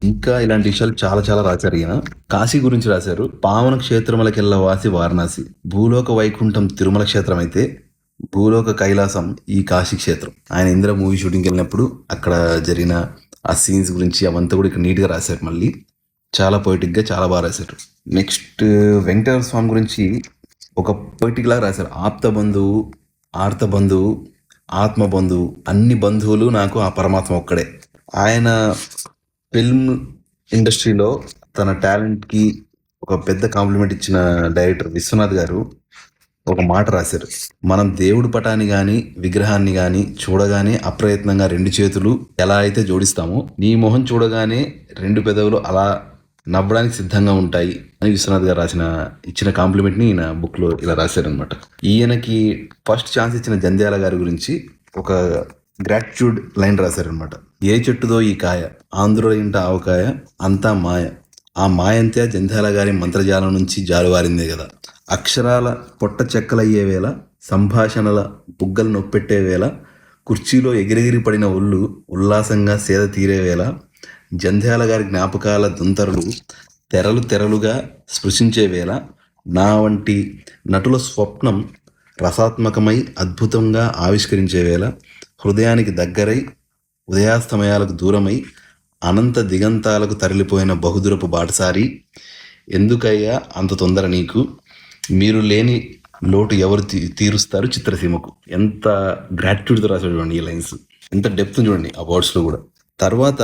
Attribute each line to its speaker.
Speaker 1: ఇంకా ఇలాంటి విషయాలు చాలా చాలా రాశారు ఈయన. కాశీ గురించి రాశారు. పావన క్షేత్రములకెల్ల వాసి వారణాసి, భూలోక వైకుంఠం తిరుమల క్షేత్రం అయితే భూలోక కైలాసం ఈ కాశీ క్షేత్రం. ఆయన ఇంద్ర మూవీ షూటింగ్కి వెళ్ళినప్పుడు అక్కడ జరిగిన ఆ సీన్స్ గురించి అవంతా కూడా ఇక్కడ నీట్గా రాశారు. మళ్ళీ చాలా పొయిటిక్గా చాలా బాగా రాశారు. నెక్స్ట్ వెంకటేశ్వర స్వామి గురించి ఒక పొయిటిక్లా రాశారు. ఆప్త బంధువు, ఆర్త బంధువు, ఆత్మ బంధువు, అన్ని బంధువులు నాకు ఆ పరమాత్మ ఒక్కడే. ఆయన ఫిల్మ్ ఇండస్ట్రీలో తన టాలెంట్కి ఒక పెద్ద కాంప్లిమెంట్ ఇచ్చిన డైరెక్టర్ విశ్వనాథ్ గారు ఒక మాట రాశారు. మనం దేవుడి పటాన్ని కానీ విగ్రహాన్ని కానీ చూడగానే అప్రయత్నంగా రెండు చేతులు ఎలా అయితే జోడిస్తామో, నీ మొహం చూడగానే రెండు పెదవులు అలా నవ్వడానికి సిద్ధంగా ఉంటాయి అని విశ్వనాథ్ గారు ఇచ్చిన కాంప్లిమెంట్ని ఈయన బుక్లో ఇలా రాశారనమాట. ఈయనకి ఫస్ట్ ఛాన్స్ ఇచ్చిన జంధ్యాల గారి గురించి ఒక గ్రాటిట్యూడ్ లైన్ రాశారనమాట. ఏ చెట్టుదో ఈ కాయ, ఆంధ్రుల ఇంట ఆవకాయ, అంతా మాయ, ఆ మాయంతే జంధ్యాల గారి మంత్రజాలం నుంచి జారువారిందే కదా. అక్షరాల పొట్ట చెక్కలయ్యే వేళ, సంభాషణల బుగ్గలు నొప్పెట్టే వేళ, కుర్చీలో ఎగిరెగిరి పడిన ఒళ్ళు ఉల్లాసంగా సేద తీరే వేళ, జంధ్యాల గారి జ్ఞాపకాల దుంతరులు తెరలు తెరలుగా స్పృశించే వేళ, నా వంటి నటుల స్వప్నం రసాత్మకమై అద్భుతంగా ఆవిష్కరించే వేళ, హృదయానికి దగ్గరై ఉదయాస్తమయాలకు దూరమై అనంత దిగంతాలకు తరలిపోయిన బహుదూరపు బాటసారి, ఎందుకయ్యా అంత తొందర నీకు, మీరు లేని లోటు ఎవరు తీరుస్తారు చిత్రసీమకు. ఎంత గ్రాటిట్యూడ్తో రాశాడు చూడండి ఈ లైన్స్, ఎంత డెప్త్ చూడండి ఆ వర్డ్స్లో కూడా. తర్వాత